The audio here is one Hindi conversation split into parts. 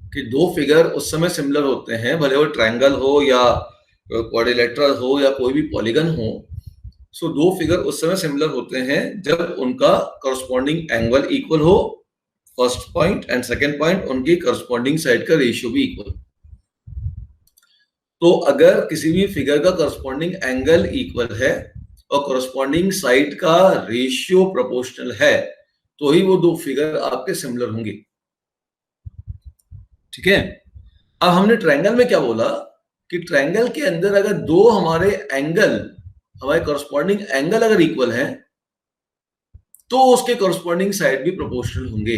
कि दो फिगर उस समय सिमिलर होते हैं, भले वो ट्रायंगल हो या क्वाड्रिलेटरल हो या कोई भी पॉलीगन हो। सो दो फिगर उस समय सिमिलर होते हैं जब उनका करस्पॉन्डिंग एंगल इक्वल हो, first point, and second point उनकी करस्पॉन्डिंग साइड का रेशियो भी इक्वल। तो अगर किसी भी फिगर का करस्पॉन्डिंग एंगल इक्वल है और करस्पॉन्डिंग साइड का रेशियो प्रोपोर्शनल है, तो ही वो दो फिगर आपके सिमिलर होंगे। ठीक है। अब हमने ट्रायंगल में क्या बोला कि ट्रायंगल के अंदर अगर दो हमारे एंगल, हमारे करस्पॉन्डिंग एंगल अगर इक्वल है तो उसके करस्पॉन्डिंग साइड भी प्रोपोर्शनल होंगे।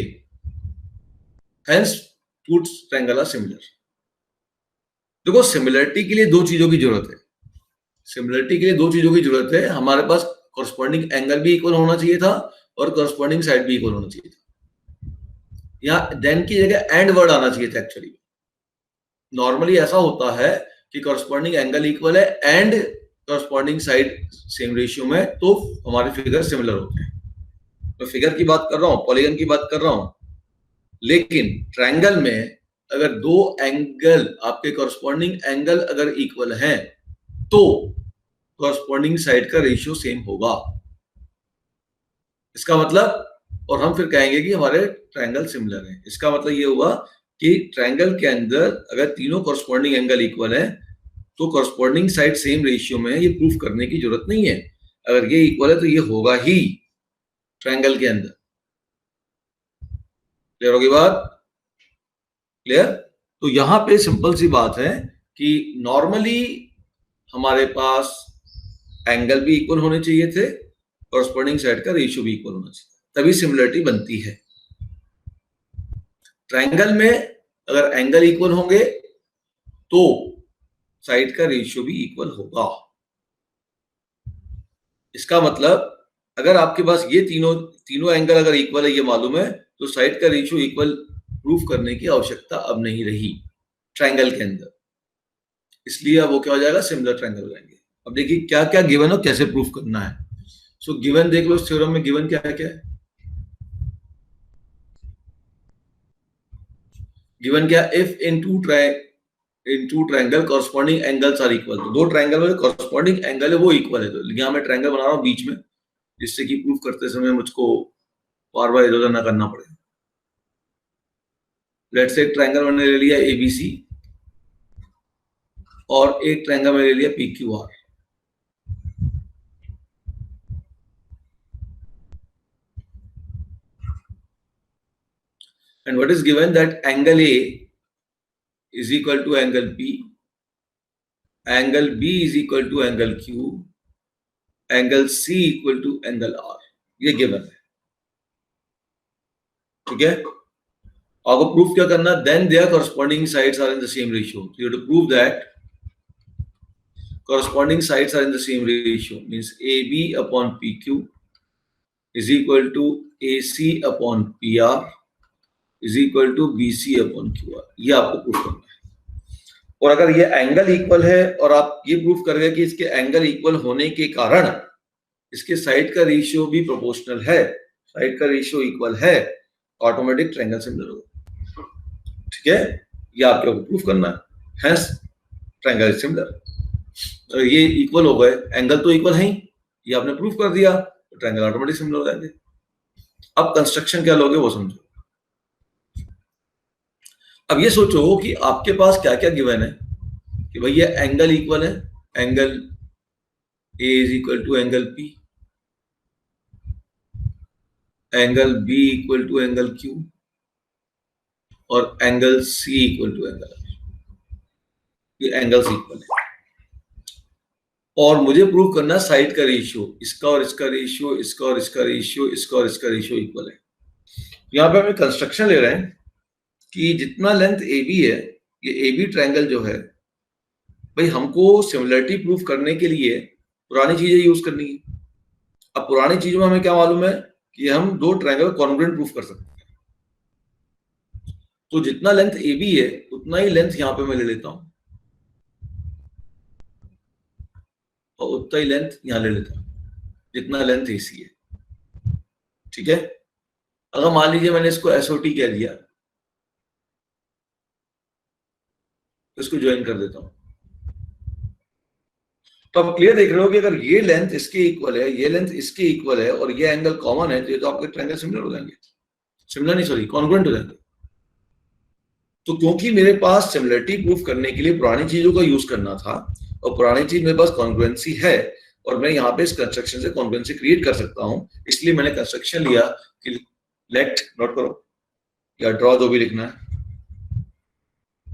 Hence two triangle are similar. देखो, सिमिलरिटी के लिए दो चीजों की जरूरत है। सिमिलरिटी के लिए दो चीजों की जरूरत है। हमारे पास करस्पॉन्डिंग एंगल भी इक्वल होना चाहिए था और करस्पॉन्डिंग साइड भी इक्वल होना चाहिए था। यहाँ देन की जगह एंड वर्ड आना चाहिए था एक्चुअली। नॉर्मली ऐसा होता है कि करस्पॉन्डिंग एंगल इक्वल है and corresponding side same ratio में, तो हमारे फिगर सिमिलर होते हैं। मैं फिगर की बात कर रहा हूं, पॉलीगन की बात कर रहा हूं। लेकिन ट्रायंगल में अगर दो एंगल, आपके करस्पॉन्डिंग एंगल अगर इक्वल हैं तो करस्पॉन्डिंग साइड का रेशियो सेम होगा। इसका मतलब, और हम फिर कहेंगे कि हमारे ट्रायंगल सिमिलर है। इसका मतलब ये हुआ कि ट्रायंगल के अंदर अगर तीनों करस्पॉन्डिंग एंगल इक्वल है तो करस्पॉन्डिंग साइड सेम रेशियो में है, ये प्रूफ करने की जरूरत नहीं है। अगर ये इक्वल है तो ये होगा ही ट्रायंगल के अंदर। क्लियर होगी बात? क्लियर? तो यहां पे सिंपल सी बात है कि नॉर्मली हमारे पास एंगल भी इक्वल होने चाहिए थे, करस्पॉन्डिंग साइड का रेशियो भी इक्वल होना चाहिए, तभी सिमिलरिटी बनती है। ट्रायंगल में अगर एंगल इक्वल होंगे तो साइड का रेशियो भी इक्वल होगा। इसका मतलब अगर आपके पास ये तीनों एंगल अगर इक्वल है, ये मालूम है, तो साइड का रेशियो इक्वल प्रूफ करने की आवश्यकता अब नहीं रही ट्रायंगल के अंदर। इसलिए अब वो क्या हो जाएगा, सिमिलर ट्रायंगल हो जाएंगे। अब देखिए क्या क्या गिवन और कैसे प्रूफ करना है। सो गिवन देख लो, इस थ्योरम में गिवन क्या है, गिवन क्या, if in two triangle corresponding angles are equal. तो दो ट्रायंगल में कॉरस्पॉन्डिंग एंगल है वो इक्वल है। तो यहाँ मैं ट्रायंगल बना रहा हूँ बीच में, जिससे कि प्रूफ करते समय मुझको बार बार इधर उधर ना करना पड़े। लेट्स से एक ट्रायंगल मैंने ले लिया एबीसी और एक ट्रायंगल मैंने ले लिया PQR. And what is given that angle A is equal to angle B, angle B is equal to angle Q, angle C equal to angle R. ये given है। ठीक है। आपको प्रूफ क्या करना, then their corresponding sides are in the same ratio. So you have to prove that corresponding sides are in the same ratio, means AB upon PQ is equal to AC upon PR is equal to BC upon QR. ये आपको प्रूफ करना है। और अगर ये एंगल इक्वल है और आप ये प्रूफ कर गए कि इसके एंगल इक्वल होने के कारण इसके साइड का रेशियो भी प्रोपोर्शनल है, साइड का रेशियो इक्वल है, ऑटोमेटिक ट्रायंगल सिमिलर होगा। ठीक है, ये आपको प्रूफ करना है। Hence triangle similar. ये इक्वल हो गए, एंगल तो इक्वल है ही, ये आपने प्रूफ कर दिया, तो ट्रायंगल ऑटोमेटिक सिमिलर हो जाएंगे। अब कंस्ट्रक्शन क्या लोगे वो समझो। अब ये सोचो कि आपके पास क्या क्या गिवन है कि भैया एंगल इक्वल है, angle A is equal to angle P, angle B equal to angle Q और angle C equal to angle R। ये एंगल्स इक्वल है और मुझे प्रूव करना साइड का रेशियो, इसका और इसका रेशियो, इसका और इसका रेशियो, इसका और इसका रेशियो इक्वल है। यहाँ पे हमें कंस्ट्रक्शन ले रहे हैं कि जितना लेंथ AB है, ये AB ट्रायंगल जो है, भाई हमको सिमिलरिटी प्रूफ करने के लिए पुरानी चीजें यूज करनी है। अब पुरानी चीजों में हमें क्या मालूम है कि हम दो ट्रायंगल कॉन्ग्रुएंट प्रूफ कर सकते हैं। तो जितना लेंथ AB है उतना ही लेंथ यहाँ पे मैं ले लेता हूं और उतना ही लेंथ यहाँ ले लेता हूं जितना लेंथ AC है। ठीक है। अगर मान लीजिए मैंने इसको SOT कह दिया इसको ज्वाइन कर देता हूं। तो आप क्लियर देख रहे हो कि अगर ये लेंथ इसके इक्वल है, ये लेंथ इसके इक्वल है और ये एंगल कॉमन है, तो ये तो आपके ट्रायंगल सिमिलर हो जाएंगे, सिमिलर नहीं सॉरी कॉन्ग्रुएंट हो जाएंगे। तो क्योंकि मेरे पास सिमिलरिटी प्रूफ करने के लिए पुरानी चीजों का यूज करना था और पुरानी चीज मेरे पास कॉन्ग्रुएंसी है और मैं यहाँ पे इस कंस्ट्रक्शन से कॉन्ग्रुएंसी क्रिएट कर सकता हूँ, इसलिए मैंने कंस्ट्रक्शन लिया कि लेट, नोट करो या ड्रॉ, जो भी लिखना है,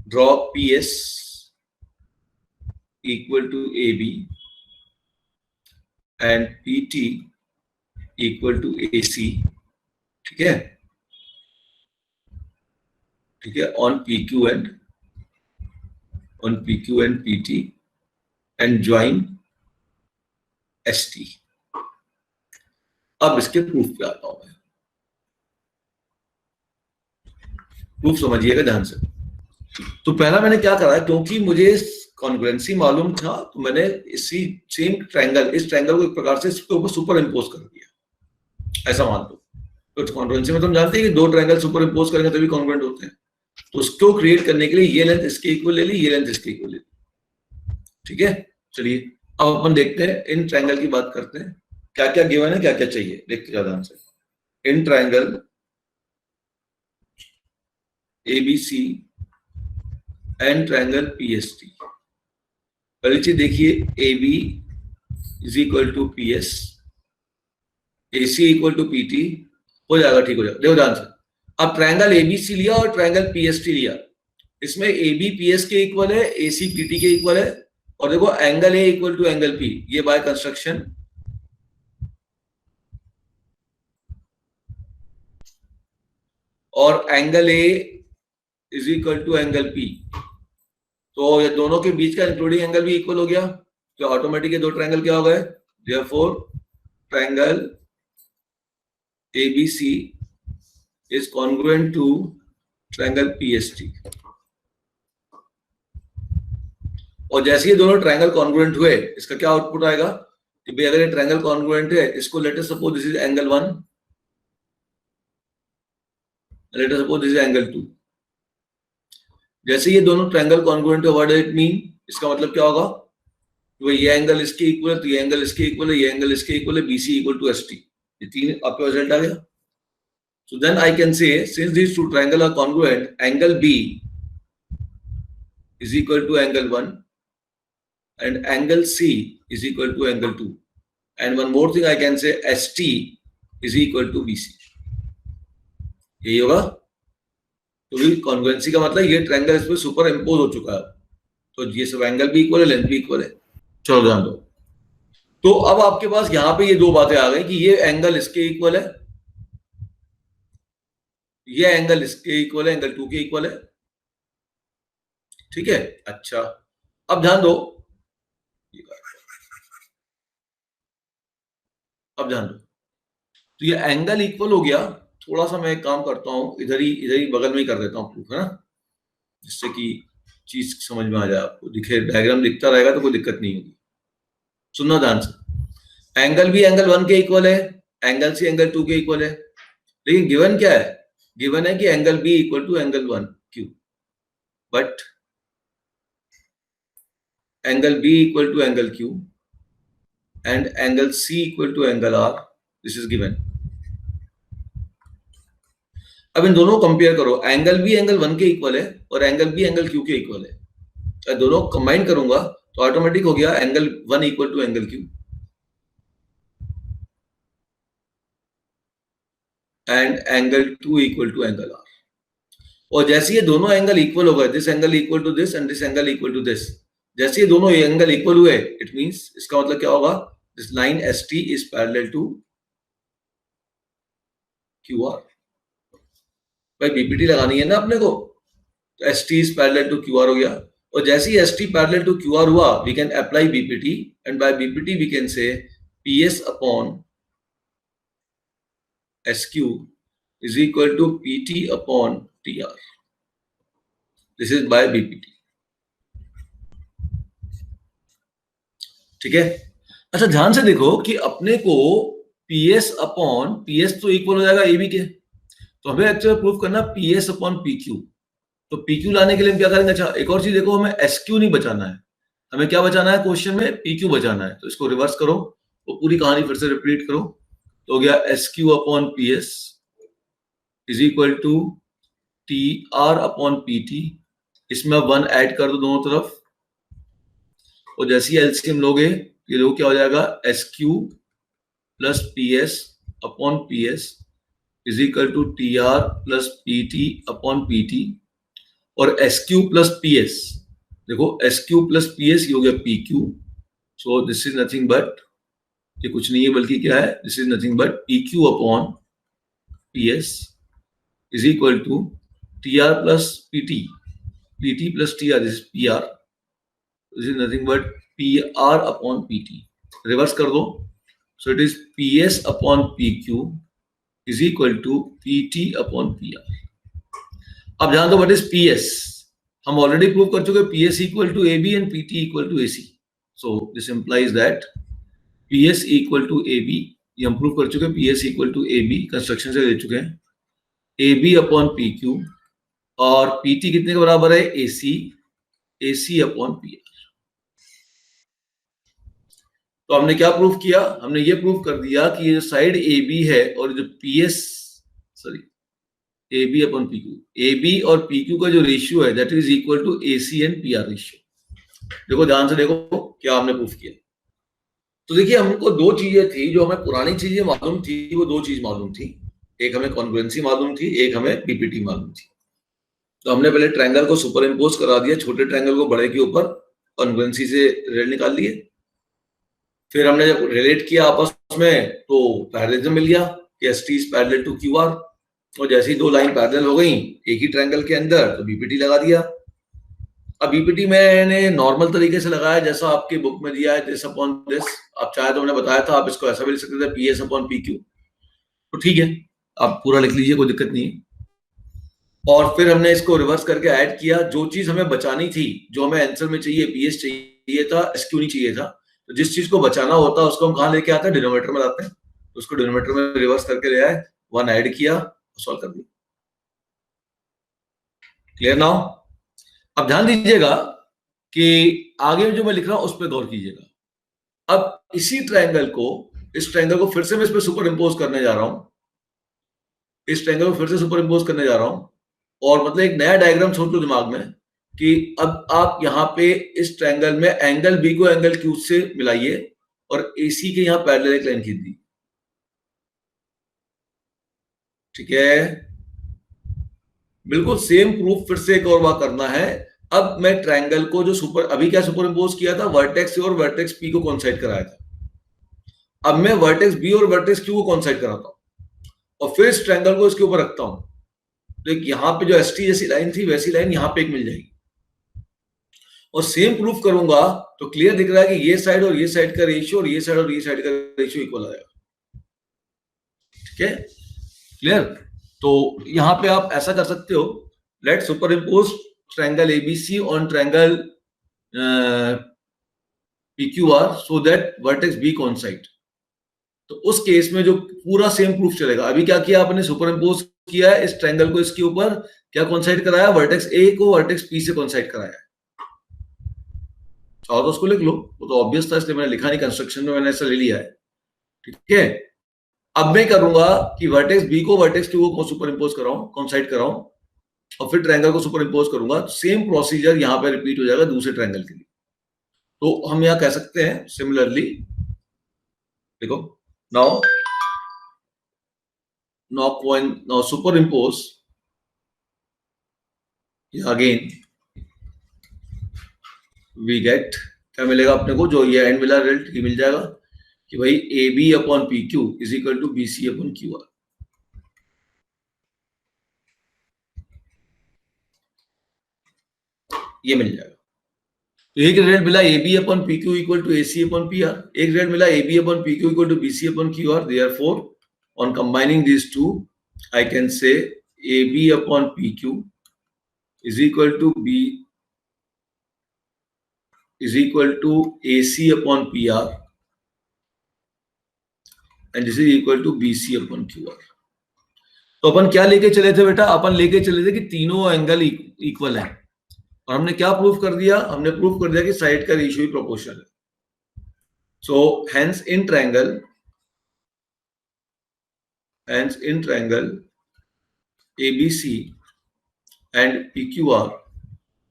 draw P S equal to A B and P T equal to A C, ठीक है, ठीक है, on P Q and P T and join S T. अब इसके प्रूफ पे आता हूं मैं, प्रूफ समझिएगा ध्यान से। तो पहला मैंने क्या करा, क्योंकि मुझे कॉन्ग्रुएंसी मालूम था तो मैंने इसी सेम ट्रायंगल, इस ट्रायंगल को एक प्रकार से इसके ऊपर सुपर इम्पोज कर दिया, ऐसा मान लो। तो कॉन्ग्रुएंसी में तुम जानते हैं कि दो ट्रायंगल सुपर इम्पोज करेंगे तभी कॉन्ग्रुएंट होते हैं। तो उसको क्रिएट करने के लिए ये लेंथ इसके इक्वल ले ली, ये लेंथ इसके इक्वल ले ली, ठीक है। चलिए अब अपन देखते हैं, इन ट्रायंगल की बात करते हैं, क्या क्या गिवन है, क्या क्या चाहिए, देखते जाओ ध्यान से। In triangle ABC and triangle PST, पहली चीज देखिए, AB is equal to PS, AC equal to PT, हो जाएगा, ठीक हो जाएगा। देखो ध्यान से, अब ट्रायंगल ABC लिया और ट्रायंगल PST लिया, इसमें AB PS के इक्वल है, AC PT के इक्वल है, और देखो angle A equal to angle P, ये बाय कंस्ट्रक्शन, और angle A is equal to angle P, तो ये दोनों के बीच का इंक्लूडिंग एंगल भी इक्वल हो गया, तो ऑटोमेटिक ये दो ट्रायंगल क्या हो गए, therefore triangle ABC is congruent to triangle PST। और जैसे ये दोनों ट्रायंगल कॉन्ग्रुएंट हुए, इसका क्या आउटपुट आएगा कि भाई अगर ये ट्रायंगल कॉन्ग्रुएंट है, इसको let us suppose this is angle 1, let us suppose this is angle 2। जैसे ये दोनों ट्रायंगल कॉन्ग्रुएंट है, व्हाट डज इट मीन, इसका मतलब क्या होगा, तो ये एंगल इसके इक्वल है, तो ये एंगल इसके इक्वल है, ये एंगल इसके इक्वल है, BC इक्वल टू ST, ये तीन आपका रिजल्ट आ गया। So then I can say, since these two triangles are congruent, angle B is equal to angle 1 and angle C is equal to angle 2. And one more thing I can say, ST is equal to BC. यही होगा। तो भी कॉन्ग्रुएंसी का मतलब ये ट्रायंगल इसमें सुपर इम्पोज हो चुका है, तो ये सब एंगल भी इक्वल है, लेंथ भी इक्वल है। चलो ध्यान दो, तो अब आपके पास यहाँ पे ये दो बातें आ गई कि ये एंगल इसके इक्वल है, ये एंगल इसके इक्वल है, एंगल 2 के इक्वल है, ठीक है। अच्छा अब ध्यान दो, अब ध्यान दो, तो ये एंगल इक्वल हो गया। थोड़ा सा मैं एक काम करता हूं, इधर ही बगल में ही कर देता हूं प्रूफ, है ना, जिससे कि चीज समझ में आ जाए, आपको दिखे, डायग्राम दिखता रहेगा तो कोई दिक्कत नहीं होगी। सुनना ध्यान से, एंगल भी एंगल 1 के इक्वल है, एंगल सी एंगल 2 के इक्वल है, लेकिन गिवन क्या है, गिवन है कि angle B equal to angle 1 Q, but angle B equal to angle Q and angle C equal to angle R, this is given. अब इन दोनों कंपेयर करो, एंगल बी एंगल 1 के इक्वल है और एंगल बी एंगल क्यू के इक्वल है, दोनों कंबाइन करूंगा तो ऑटोमेटिक हो गया angle 1 equal to angle Q and angle 2 equal to angle R. और जैसे ये दोनों एंगल इक्वल हो गए, this angle equal to this and this angle equal to this, जैसे ये दोनों एंगल इक्वल हुए, इट मींस इसका मतलब क्या होगा, this line ST is parallel to QR। भाई BPT लगानी है ना अपने को, तो ST is parallel to QR हो गया, और जैसे ही ST पैरेलल टू QR हुआ, we can apply BPT and by BPT we can say PS upon SQ is equal to PT upon TR. This is by BPT. ठीक है। अच्छा ध्यान से देखो कि अपने को PS अपॉन PS तो इक्वल हो जाएगा AB के, तो हमें एक्चुअली प्रूफ करना PS अपॉन PQ, तो PQ लाने के लिए हम क्या करेंगे? अच्छा, एक और चीज देखो, हमें SQ नहीं बचाना है, हमें क्या बचाना है? क्वेश्चन में PQ बचाना है। तो इसको रिवर्स करो, वो पूरी कहानी फिर से रिपीट करो, तो हो गया SQ upon PS is equal to TR upon PT। इसमें 1 ऐड कर दो दोनों तरफ, और जैसे ही एलसीएम लोगे, ये लोग क्या हो जाएगा? SQ plus PS upon PS is equal to TR plus PT upon PT, और SQ प्लस PS, देखो SQ प्लस PS ये हो गया PQ। So this is nothing but, ये कुछ नहीं है बल्कि क्या है? This is nothing but PQ upon PS is equal to TR plus PT, PT plus TR, this is PR, this is nothing but PR upon PT। Reverse कर दो, so it is PS upon PQ is equal to PT upon PR। अब ध्यान दो, what is PS? हम ऑलरेडी प्रूव कर चुके, PS equal to AB and PT equal to AC। so this implies that PS equal to AB, ये हम प्रूव कर चुके, PS equal to AB construction से ले चुके हैं, AB upon PQ, और PT कितने के बराबर है? AC, AC upon PR। तो हमने क्या प्रूफ किया? हमने ये प्रूफ कर दिया कि ये जो साइड AB है और जो PS, sorry, AB upon PQ, AB और PQ का जो रेशियो है that is equal to AC and PR ratio. देखो ध्यान से देखो क्या हमने प्रूफ किया। तो देखिए, हमको दो चीजें थी जो हमें पुरानी चीजें मालूम थी, वो दो चीज मालूम थी, एक हमें कॉन्ग्रुएंसी मालूम थी, एक हमें PPT मालूम थी। तो हमने पहले ट्रायंगल को सुपर इम्पोज करा दिया, छोटे ट्रायंगल को बड़े के ऊपर, कॉन्ग्रुएंसी से रिजल्ट निकाल लिए। फिर हमने जब रिलेट किया आपस में तो पैरेललिज्म मिल गया कि ST is parallel to QR, और जैसे ही दो लाइन पैरेलल हो गई एक ही ट्रायंगल के अंदर, तो BPT लगा दिया। अब BPT मैंने नॉर्मल तरीके से लगाया जैसा आपके बुक में दिया है, दिस अपॉन दिस। आप चाहे तो मैंने बताया था आप इसको ऐसा भी लिख सकते थे, PS अपॉन PQ, तो ठीक है, आप पूरा लिख लीजिए, कोई दिक्कत नहीं है। और फिर हमने इसको रिवर्स करके ऐड किया, जो चीज हमें बचानी थी, जो हमें आंसर में चाहिए, PS चाहिए था, SQ नहीं चाहिए था, तो जिस चीज को बचाना होता है उसको हम कहाँ लेके आते हैं? डिनोमिनेटर में लाते हैं। तो उसको डिनोमिनेटर में रिवर्स करके ले आए, 1 ऐड किया, सॉल्व कर दिया। Clear now? अब ध्यान दीजिएगा कि आगे जो मैं लिख रहा हूं उस पर गौर कीजिएगा। अब इसी ट्रायंगल को, इस ट्रायंगल को फिर से मैं इस पर सुपर इम्पोज करने जा रहा हूं, इस ट्रायंगल को फिर से सुपर इम्पोज करने जा रहा हूं, और मतलब एक नया डायग्राम सोच लो दिमाग में कि अब आप यहाँ पे इस ट्रायंगल में एंगल बी को एंगल क्यू से मिलाइए और AC के यहाँ पैरेलल एक लाइन खींच दी। ठीक है, बिल्कुल सेम प्रूफ फिर से एक और बार करना है। अब मैं ट्रायंगल को जो सुपर, अभी क्या सुपर इम्पोज किया था? वर्टेक्स से और वर्टेक्स P को कॉन्साइड कराया था। अब मैं वर्टेक्स B और वर्टेक्स Q को कॉन्साइड कराता हूं और फिर इस ट्रायंगल को इसके ऊपर रखता हूं, तो एक यहाँ पे जो ST जैसी लाइन थी वैसी लाइन यहाँ पे एक मिल जाएगी, और सेम प्रूफ करूंगा तो क्लियर दिख रहा है कि ये साइड और ये साइड का रेशियो और ये साइड और ये साइड का रेशियो इक्वल आएगा। ठीक है, क्लियर? तो यहां पे आप ऐसा कर सकते हो, let superimpose triangle ABC on triangle PQR so that vertex B coincide. तो उस केस में जो पूरा सेम प्रूफ चलेगा। अभी क्या किया आपने? सुपर इम्पोज किया है इस ट्रायंगल को, इसके ऊपर क्या कॉन्साइड कराया? वर्टेक्स A को वर्टेक्स P से कॉन्साइड कराया। और तो उसको लिख लो, वो तो ऑब्वियस था इसलिए मैंने लिखा नहीं, कंस्ट्रक्शन में मैंने ऐसा ले लिया है। ठीक है, अब मैं करूंगा कि वर्टेक्स B को वर्टेक्स Q को सुपर इम्पोज कराऊं, कॉन्साइड कराऊं, और फिर ट्रायंगल को सुपर इम्पोज करूंगा। सेम प्रोसीजर यहां पे रिपीट हो जाएगा दूसरे ट्रायंगल के लिए। तो हम यहां कह सकते हैं सिमिलरली, देखो, now superimpose again, we get, क्या मिलेगा अपने को? जो ये एंड मिला रिजल्ट ये मिल जाएगा कि भाई AB upon PQ is equal to BC upon QR। ये मिल जाएगा। तो एक रिजल्ट मिला AB upon PQ equal to AC upon PR, एक रिजल्ट मिला AB upon PQ equal to BC upon QR। Therefore, on combining these two, I can say AB upon PQ is equal to AC upon PR and this is equal to BC upon QR। तो अपन क्या लेके चले थे बेटा? अपन लेके चले थे कि तीनों एंगल इक्वल है। और हमने क्या प्रूफ कर दिया? हमने प्रूफ कर दिया कि साइड का रेशियो ही प्रोपोर्शनल है। So hence in triangle ABC and PQR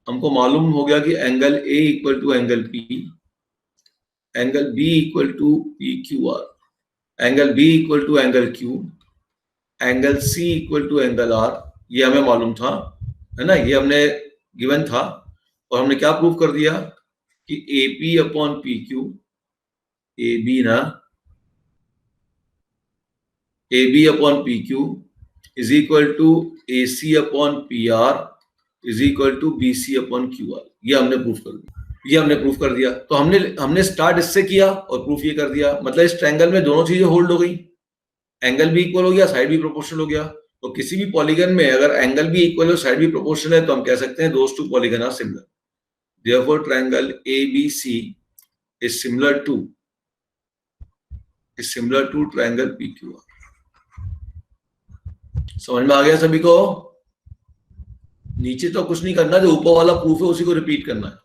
हमको मालूम हो गया कि angle A equal to angle P, angle B equal to PQR, angle B equal to angle Q, angle C equal to angle R। ये हमें मालूम था, है ना, ये हमने गिवन था। और हमने क्या प्रूव कर दिया कि AP अपॉन PQ, AB ना, AB upon PQ is equal to AC upon PR is equal to BC upon QR। ये हमने प्रूफ कर दिया, ये हमने प्रूफ कर दिया। तो हमने स्टार्ट इससे किया और प्रूफ ये कर दिया। मतलब इस ट्रायंगल में दोनों चीजें होल्ड हो गई, एंगल भी इक्वल हो गया, साइड भी प्रोपोर्शनल हो गया। तो किसी भी पॉलीगन में अगर एंगल भी इक्वल हो, साइड भी प्रोपोर्शनल है, तो हम कह सकते हैं those two polygon are similar. Therefore triangle ABC is similar to triangle PQR। समझ में आ गया सभी को? नीचे तो कुछ नहीं करना, जो ऊपर वाला प्रूफ है उसी को रिपीट करना है,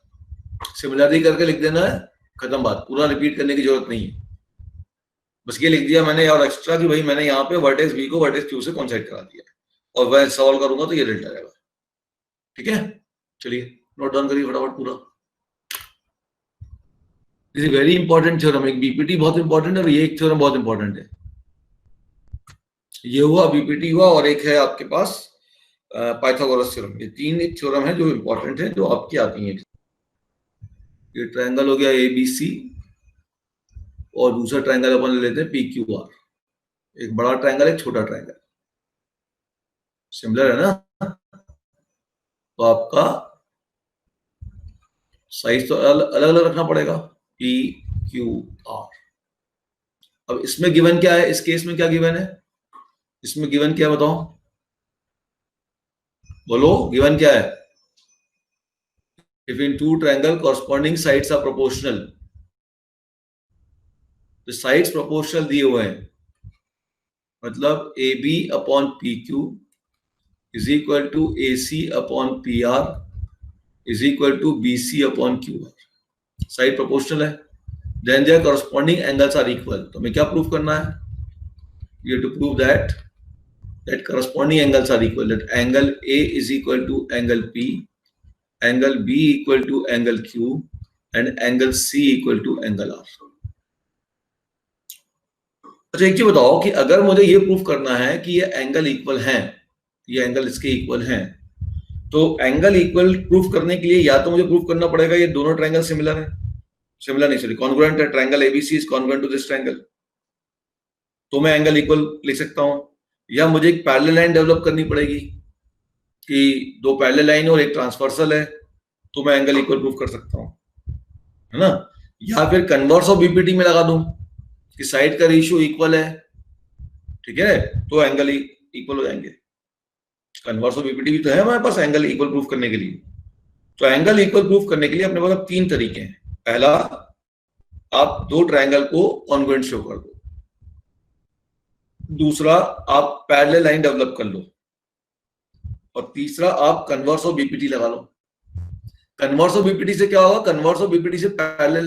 सिमिलरिटी करके लिख देना है, खत्म बात। पूरा रिपीट करने की जरूरत नहीं है, बस ये लिख दिया मैंने और एक्स्ट्रा कि भाई मैंने यहाँ पे वर्टेक्स B को वर्टेक्स Q से कोइंसाइड करा दिया और मैं सॉल्व करूंगा तो ये रिजल्ट आएगा। ठीक है, चलिए नोट डाउन करिए फटाफट पूरा। This is very important theorem. एक बीपीटी बहुत इंपॉर्टेंट है और ये एक थ्योरम बहुत इंपॉर्टेंट है। ये हुआ बीपीटी हुआ और एक है आपके पास पाइथागोरस थ्योरम। ये तीन थ्योरम है जो इंपॉर्टेंट है, जो आपकी आती हैं। ये ट्रायंगल हो गया ABC और दूसरा ट्रायंगल अपन ले लेते हैं PQR। एक बड़ा ट्रायंगल, एक छोटा ट्रायंगल, सिमिलर है ना? तो आपका साइज तो अलग अलग रखना पड़ेगा, PQR। अब इसमें गिवन क्या है? इस केस में क्या गिवन है? इसमें गिवन क्या बताओ, बोलो गिवन क्या है? If in two triangle corresponding sides are proportional, तो साइड्स प्रोपोर्शनल दिए हुए हैं, मतलब AB upon PQ is equal to AC upon PR is equal to BC upon QR। Side proportional है, then their corresponding angles are equal. तो हमें क्या प्रूव करना है? You have to prove that corresponding angles are equal, that angle A is equal to angle P, angle B equal to angle Q and angle C equal to angle R। अच्छा एक चीज बताओ कि अगर मुझे ये प्रूफ करना है कि ये एंगल इक्वल हैं, ये एंगल इसके इक्वल हैं, तो एंगल इक्वल प्रूफ करने के लिए या तो मुझे प्रूफ करना पड़ेगा ये दोनों ट्रायंगल सिमिलर है, सिमिलर नहीं सॉरी कॉन्ग्रुएंट है, triangle ABC is congruent to this triangle, तो मैं एंगल इक्वल लिख सकता हूं। या मुझे एक पैरेलल लाइन डेवलप करनी पड़ेगी कि दो पैरेलल लाइन और एक ट्रांसवर्सल है, तो मैं एंगल इक्वल प्रूफ कर सकता हूं, है ना? या फिर कन्वर्स ऑफ बीपीटी में लगा दूं कि साइड का रेशियो इक्वल है, ठीक है, तो एंगल इक्वल हो जाएंगे। कन्वर्स ऑफ बीपीटी भी तो है हमारे पास एंगल इक्वल प्रूफ करने के लिए। तो एंगल इक्वल प्रूफ करने के लिए अपने पास तीन तरीके हैं। पहला, आप दो ट्रायंगल को कॉन्ग्रुएंट शो कर दो। दूसरा, आप पैरेलल लाइन डेवलप कर लो। और तीसरा, आप कन्वर्स ऑफ बीपीटी लगा लो। कन्वर्स ऑफ बीपीटी से क्या होगा? कन्वर्स ऑफ बीपीटी से पैरेलल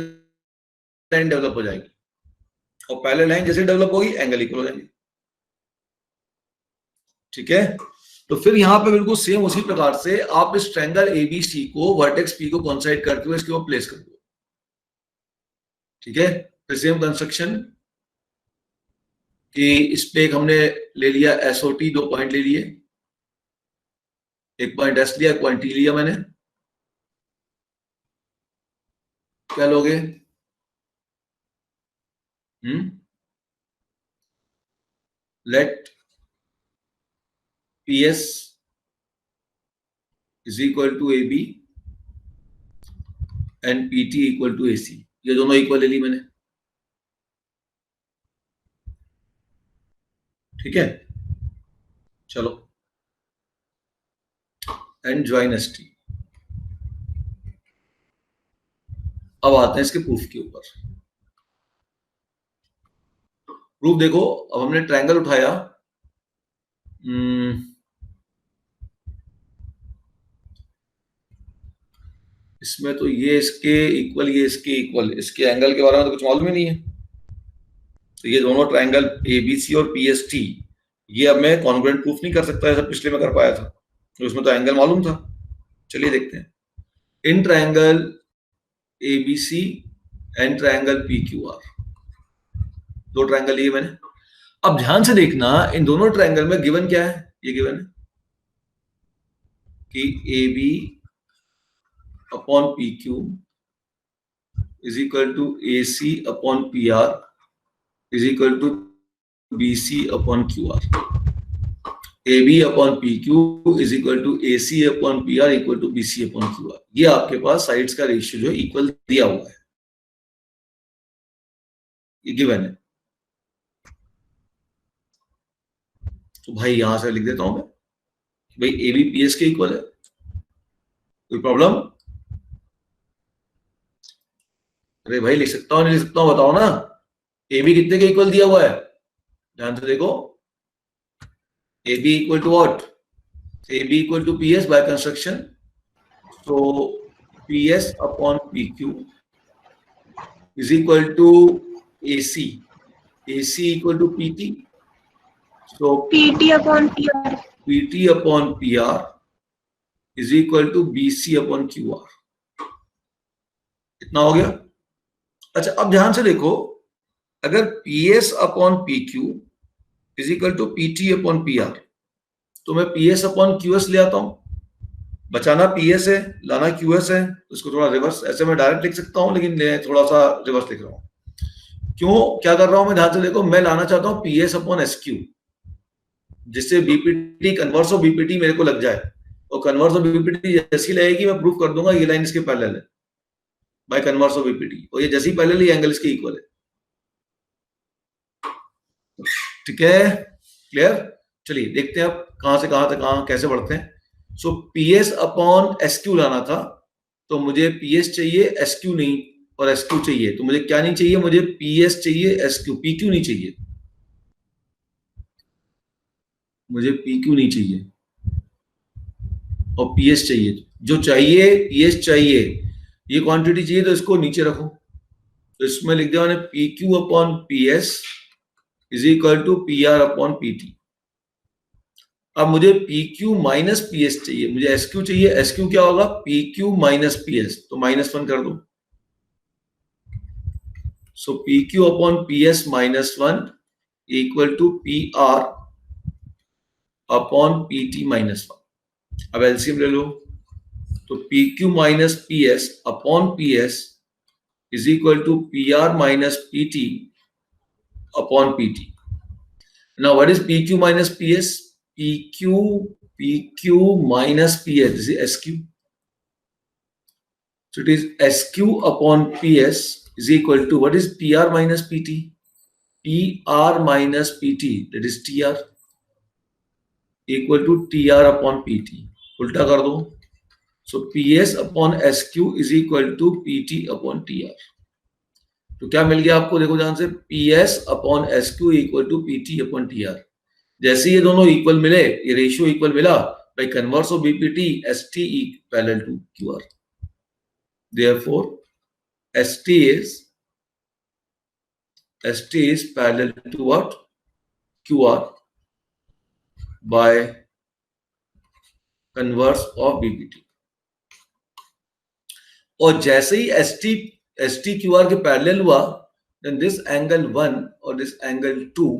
लाइन डेवलप हो जाएगी और पैरेलल लाइन जैसे डेवलप होगी एंगल इक्वल हो जाएंगे। ठीक है, तो फिर यहां पे बिल्कुल सेम उसी प्रकार से आप इस ट्रायंगल ABC को वर्टेक्स P को कोइंसाइड करते हुए इसके ऊपर प्लेस कर दो। ठीक है, फिर सेम कंस्ट्रक्शन कि इस पे एक हमने ले लिया SOT, दो पॉइंट ले लिए, एक पॉइंट S लिया, एक पॉइंट T लिया मैंने। क्या लोगे? Let PS is equal to AB and PT equal to AC। ये दोनों इक्वल ले ली मैंने। ठीक है, चलो एंड ज्वाइन ST। अब आते हैं इसके प्रूफ के ऊपर। प्रूफ देखो, अब हमने ट्रायंगल उठाया, इसमें तो ये इसके इक्वल, ये इसके इक्वल, इसके एंगल के बारे में तो कुछ मालूम ही नहीं है। तो ये दोनों ट्रायंगल एबीसी और पीएसटी, ये अब मैं कॉन्ग्रुएंट प्रूफ नहीं कर सकता, ऐसा पिछले में कर पाया था, तो उसमें तो एंगल मालूम था। चलिए देखते हैं। In triangle ABC and triangle PQR, दो ट्रायंगल लिए मैंने। अब ध्यान से देखना, इन दोनों ट्रायंगल में गिवन क्या है? ये गिवन है कि AB upon PQ is equal to AC upon PR is equal to BC upon QR। AB upon PQ is equal to AC upon PR equal to BC upon QR। ये आपके पास साइड्स का रेशियो जो इक्वल दिया हुआ है, ये गिवन है। तो भाई यहां से लिख देता हूं मैं, भाई AB PS के इक्वल है, कोई प्रॉब्लम? अरे भाई लिख सकता हूं नहीं लिख सकता हूं, बताओ ना। AB कितने के इक्वल दिया हुआ है? ध्यान से देखो, AB equal to what? AB equal to PS by construction, so PS upon PQ is equal to AC, AC equal to PT, so PT upon PR, PT upon PR is equal to BC upon QR। इतना हो गया। अच्छा, अब ध्यान से देखो, अगर PS upon PQ is equal to PT upon PR, तो मैं PS अपॉन QS ले आता हूं। बचाना PS है, लाना QS है, उसको थोड़ा रिवर्स, ऐसे मैं डायरेक्ट लिख सकता हूं, लेकिन थोड़ा सा रिवर्स लिख रहा हूं। क्यों, क्या कर रहा हूं मैं? ध्यान से देखो, मैं लाना चाहता हूं PS अपॉन SQ, जिससे BPT कन्वर्स ऑफ BPT मेरे को लग जाए, और कन्वर्स ऑफ BPT जैसी लगेगी मैं प्रूफ कर दूंगा ये लाइन इसके पैरेलल है बाय कन्वर्स ऑफ BPT, और ये जैसी पैरेलल ये एंगल इसके इक्वल है। ठीक है, क्लियर? चलिए देखते हैं अब कहां से कहां तक, कहां कैसे बढ़ते हैं। सो PS अपॉन SQ लाना था, तो मुझे PS चाहिए, SQ नहीं, और SQ चाहिए, तो मुझे क्या नहीं चाहिए? मुझे PS चाहिए, SQ, PQ नहीं चाहिए, मुझे PQ नहीं चाहिए और PS चाहिए। जो चाहिए PS चाहिए, ये क्वांटिटी चाहिए, तो इसको नीचे रखो, तो इसमें लिख दिया मैंने PQ upon PS is equal to PR upon PT। अब मुझे PQ माइनस PS चाहिए, मुझे SQ चाहिए, SQ क्या होगा? PQ माइनस PS, तो -1 कर दो। So PQ upon PS -1 equal to PR upon PT -1। अब एलसीएम ले लो, तो PQ minus PS upon PS is equal to PR minus PT upon PT। Now what is PQ minus PS? PQ minus PS, this is SQ. So it is SQ upon PS is equal to what is PR minus PT? PR minus PT, that is TR, equal to TR upon PT. उल्टा कर दो, so PS upon SQ is equal to PT upon TR. तो क्या मिल गया आपको? देखो ध्यान से, PS upon SQ equal to PT upon TR। जैसे ये दोनों इक्वल मिले, ये रेशियो इक्वल मिला, by converse of BPT ST parallel to QR, therefore ST is parallel to what? QR by converse of BPT। और जैसे ही ST QR के पैरेलल हुआ, then this angle 1 और this angle 2,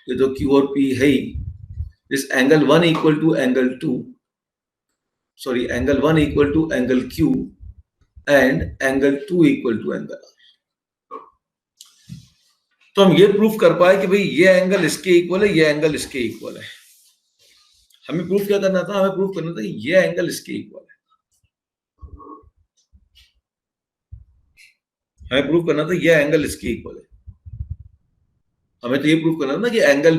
ये तो Q और P है ही, this angle 1 equal to angle 2, sorry, angle 1 equal to angle Q and angle 2 equal to angle R। तो हम ये प्रूफ कर पाए कि भाई ये एंगल इसके इक्वल है, ये एंगल इसके इक्वल है। हमें प्रूफ क्या करना था? हमें प्रूफ करना था ये एंगल इसके इक्वल है, हमें प्रूफ करना था ये एंगल इसके इक्वल है। हमें तो ये प्रूफ करना था ना कि angle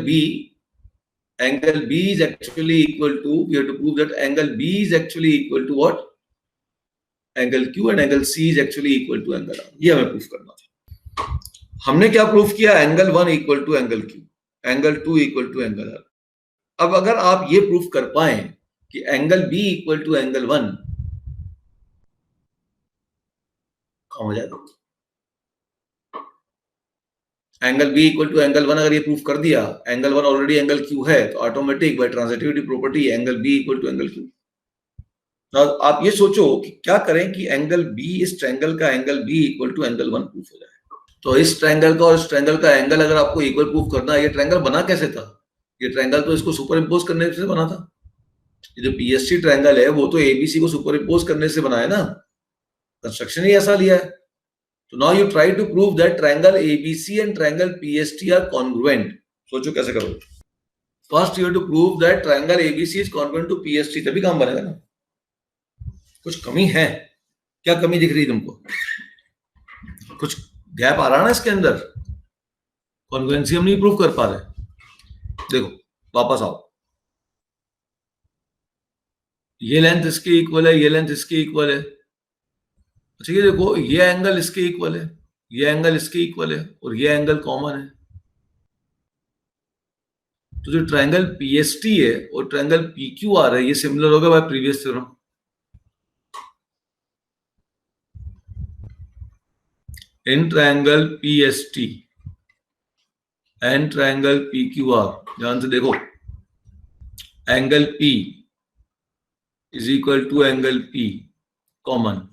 B is actually equal to, we have to prove that angle B is actually equal to what? Angle Q, and angle C is actually equal to angle R। ये हमें प्रूफ करना था। हमने क्या प्रूफ किया? Angle 1 equal to angle Q, angle 2 equal to angle R। अब अगर आप ये प्रूफ कर पाए कि angle B equal to angle 1 काम हो जाएगा। Angle B equal to angle one अगर ये प्रूफ कर दिया, angle one already angle Q है, तो automatic by transitivity property angle B equal to angle Q. आप ये सोचो कि क्या करें कि एंगल बी, इस ट्रायंगल का angle B equal to angle one proof हो जाए। तो इस ट्रायंगल का और इस ट्रायंगल का एंगल अगर आपको इक्वल प्रूफ करना है, ये ट्रायंगल बना कैसे था? ये ट्रायंगल तो इसको सुपर इम्पोज करने से बना था। ये जो पीएसटी ट्रायंगल है वो तो एबीसी को सुपर इम्पोज करने से बना है ना, कंस्ट्रक्शन ही ऐसा लिया है। तो now you try to prove that triangle ABC and triangle PST are congruent. सोचो कैसे करोगे। First you have to prove that triangle ABC is congruent to PST, तभी काम बनेगा ना। कुछ कमी है, क्या कमी दिख रही है तुमको? कुछ गैप आ रहा है ना इसके अंदर, कॉन्ग्रुएंसी हम नहीं प्रूव कर पा रहे। देखो वापस आओ, ये लेंथ इसके इक्वल है, ये लेंथ इसके इक्वल है। अच्छा ये देखो, ये एंगल इसके इक्वल है, ये एंगल इसके इक्वल है, और ये एंगल कॉमन है। तो जो ट्रायंगल पीएसटी है और ट्रायंगल पीक्यूआर है, ये सिमिलर होगा by previous theorem. In triangle PST and triangle PQR, ध्यान से देखो, angle P is equal to angle P common,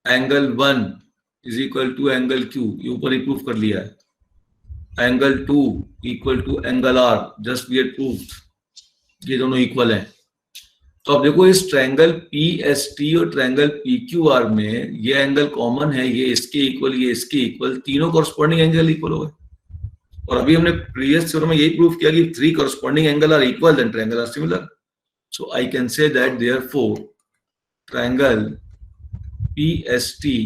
angle one is equal to angle Q, ये ऊपर ही प्रूफ कर लिया है, angle two equal to angle R, just we had proved, ये दोनों इक्वल हैं। तो अब देखो इस ट्रायंगल पीएसटी और ट्रायंगल पीक्यूआर में ये एंगल कॉमन है, ये इसके इक्वल, ये इसके इक्वल, तीनों कॉरस्पॉन्डिंग एंगल इक्वल हो गए। और अभी हमने प्रीवियस थ्योरम में यही प्रूफ किया कि three corresponding angle are equal then triangle are similar. So I can say that therefore triangle PST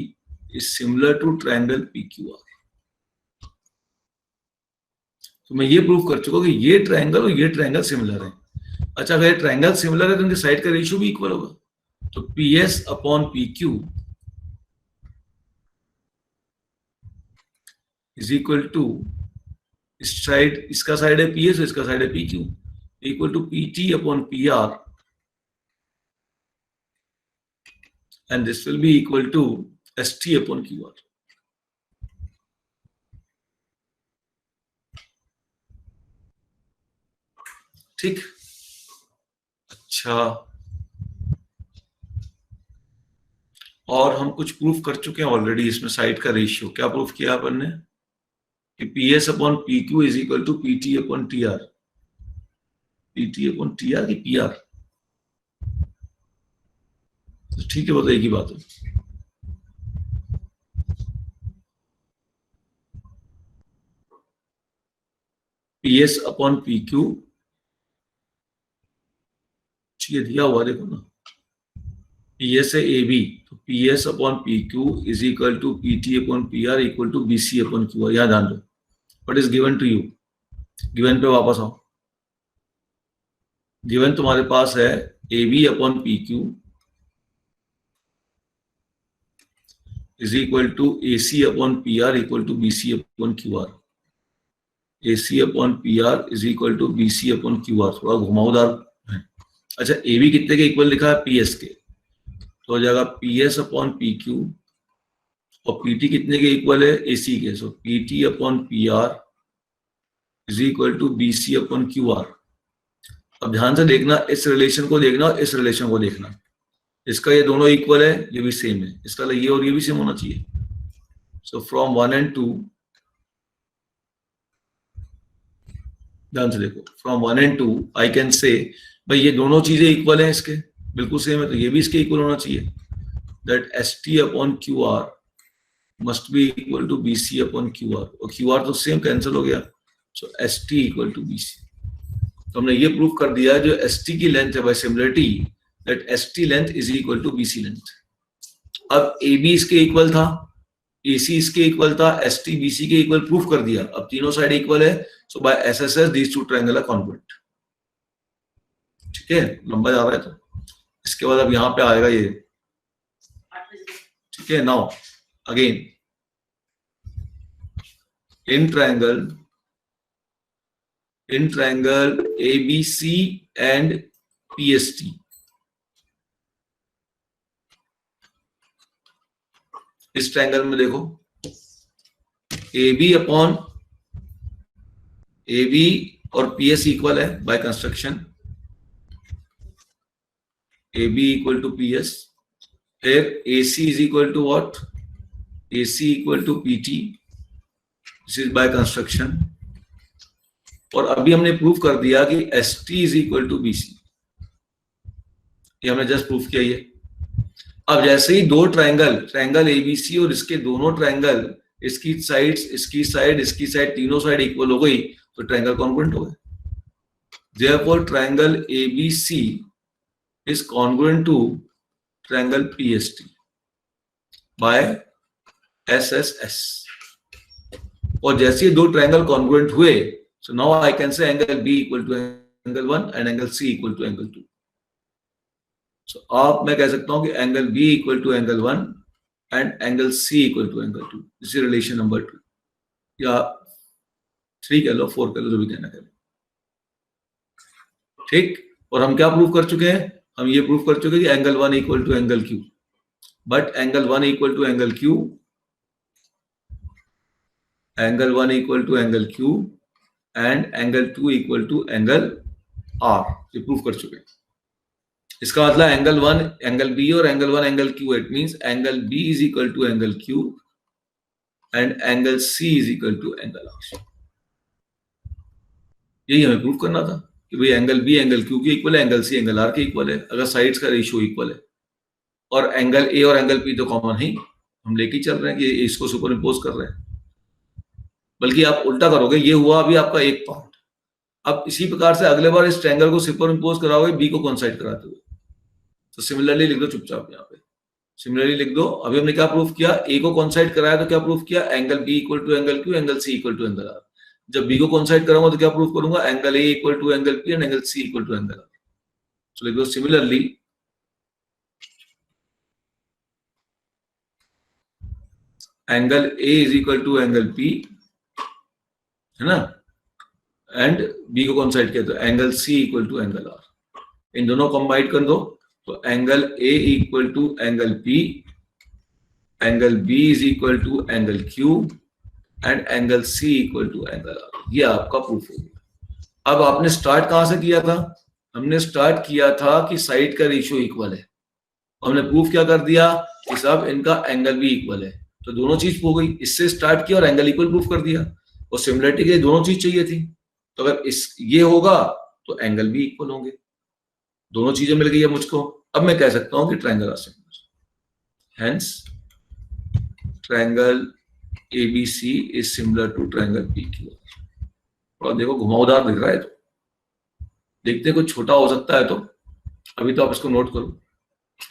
is similar to triangle PQR. तो मैं ये प्रूफ कर चुका कि ये ट्रायंगल और ये ट्रायंगल सिमिलर है। अच्छा अगर ट्रायंगल सिमिलर है तो इनके साइड का रेशियो भी इक्वल होगा। तो PS upon PQ is equal to, इस साइड, इसका साइड है पीएस, इसका साइड है PQ, equal to PT upon PR, and this will be equal to ST upon QR. ठीक, अच्छा और हम कुछ प्रूफ कर चुके हैं ऑलरेडी इसमें, साइड का रेशियो क्या प्रूफ किया अपन ने कि PS upon PQ is equal to PT upon TR, PT upon TR की पीआर। तो ठीक है, बताइए की बात है। पीएस अपॉन पीक्यू ये दिया हुआ देखो ना, पीएस है ए बी, तो PS upon PQ is equal to PT upon PR equal to BC upon QR. यहां ध्यान दो, what is given to you, given पे वापस आओ। गिवन तुम्हारे पास है A B upon P Q is equal to A C upon P R equal to B C upon Q R. A C upon P R is equal to B C upon Q are, थोड़ा घुमावदार है। अच्छा ए बी कितने के इक्वल लिखा है, पी एस के, तो हो जाएगा P S upon P Q, और पी टी कितने के इक्वल है, ए सी के, so P T upon P R is equal to B C upon Q R. अब ध्यान से देखना, इस रिलेशन को देखना और इस रिलेशन को देखना, इसका ये दोनों इक्वल है, ये भी सेम है, इसका ये और ये भी सेम होना चाहिए। सो फ्रॉम 1 and 2, ध्यान से देखो, फ्रॉम 1 and 2 आई कैन से भाई ये दोनों चीजें इक्वल हैं, इसके बिल्कुल सेम है, तो ये भी इसके इक्वल होना चाहिए, that S T upon Q R must be equal to B C upon Q R, और क्यू आर तो सेम कैंसिल हो गया, so S T equal to B C. तो हमने ये प्रूव कर दिया जो एस टी की लेंथ है by similarity, that S T length is equal to B C length. अब ए बी इसके इक्वल था, ए सी इसके इक्वल था, एस टी बी सी के इक्वल प्रूफ कर दिया, अब तीनों साइड इक्वल है, so by S S S these two triangle are congruent. ठीक है, लंबा जा रहा है, तो इसके बाद अब यहां पे आएगा ये, ठीक है। Now again in triangle ABC and PST, इस ट्रायंगल में देखो A B upon A B और पी एस इक्वल है by construction, A B equal to P S, फिर A C is equal to what, A C equal to P T, this is by construction. और अभी हमने प्रूव कर दिया कि S T is equal to B C, ये हमने जस्ट प्रूव किया ये। अब जैसे ही दो ट्रायंगल एबीसी और इसके दोनों ट्रायंगल, इसकी साइड तीनों साइड इक्वल हो गई तो ट्रायंगल कॉन्ग्रुएंट हो गए। Therefore triangle ABC is congruent to triangle PST by SSS. और जैसे ही दो ट्रायंगल कॉन्ग्रुएंट हुए, so now I can say angle B equal to angle 1 and angle C equal to angle 2। So, आप मैं कह सकता हूं कि angle B equal to angle 1 and angle C equal to angle 2, this is relation number 2 या 3 कह लो, 4 कह लो, जो भी कहना कह लो, ठीक। और हम क्या प्रूव कर चुके हैं, हम ये प्रूव कर चुके हैं कि angle 1 equal to angle Q, but angle 1 equal to angle Q, angle 1 equal to angle Q and angle 2 equal to angle R, ये प्रूव कर चुके हैं। इसका मतलब एंगल 1 एंगल बी और angle 1 angle Q, it means angle B is equal to angle Q and angle C is equal to angle R. यही हमें प्रूव करना था कि भाई एंगल बी एंगल क्यू के इक्वल है, एंगल सी एंगल आर के इक्वल है, अगर साइड्स का रेशियो इक्वल है। और एंगल ए और एंगल पी तो कॉमन है, हम लेके चल रहे हैं कि इसको सुपर इम्पोज कर रहे हैं। बल्कि आप उल्टा करोगे, ये हुआ अभी आपका एक पॉइंट, अब इसी प्रकार से अगले बार इस ट्रायंगल को सुपर इम्पोज कराओगे बी को कोइंसाइड कराते हुए, तो सिमिलरली लिख दो चुपचाप यहाँ पे, सिमिलरली लिख दो। अभी हमने क्या प्रूफ किया, ए को कोइंसाइड कराया तो क्या प्रूफ किया, angle B equal to angle Q, angle C equal to angle R. जब बी को कोइंसाइड कराऊंगा तो क्या प्रूफ करूंगा, angle A equal to angle P and angle C equal to angle R. So लिख दो similarly angle A is equal to angle P, है ना, एंड बी को कोइंसाइड किया तो angle C equal to angle R. इन दोनों कंबाइन कर दो तो angle A equal to angle P, angle B is equal to angle Q and angle C equal to angle R. ये आपका प्रूफ हो गया। अब आपने स्टार्ट कहां से किया था, हमने स्टार्ट किया था कि साइड का रेशियो इक्वल है, हमने प्रूफ क्या कर दिया कि सब इनका एंगल भी इक्वल है, तो दोनों चीज हो गई। इससे स्टार्ट किया और एंगल इक्वल प्रूफ कर दिया, और सिमिलरिटी के लिए दोनों चीज चाहिए थी, तो अगर इस ये होगा तो एंगल भी इक्वल होंगे, दोनों चीजें मिल गई है मुझको। अब मैं कह सकता हूं कि triangle are similar, hence triangle ABC is similar to triangle PQR. और देखो घुमावदार दिख रहा है, तो देखते हैं कुछ छोटा हो सकता है, तो अभी तो आप इसको नोट करो,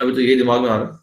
अभी तो ये दिमाग में आ रहा है।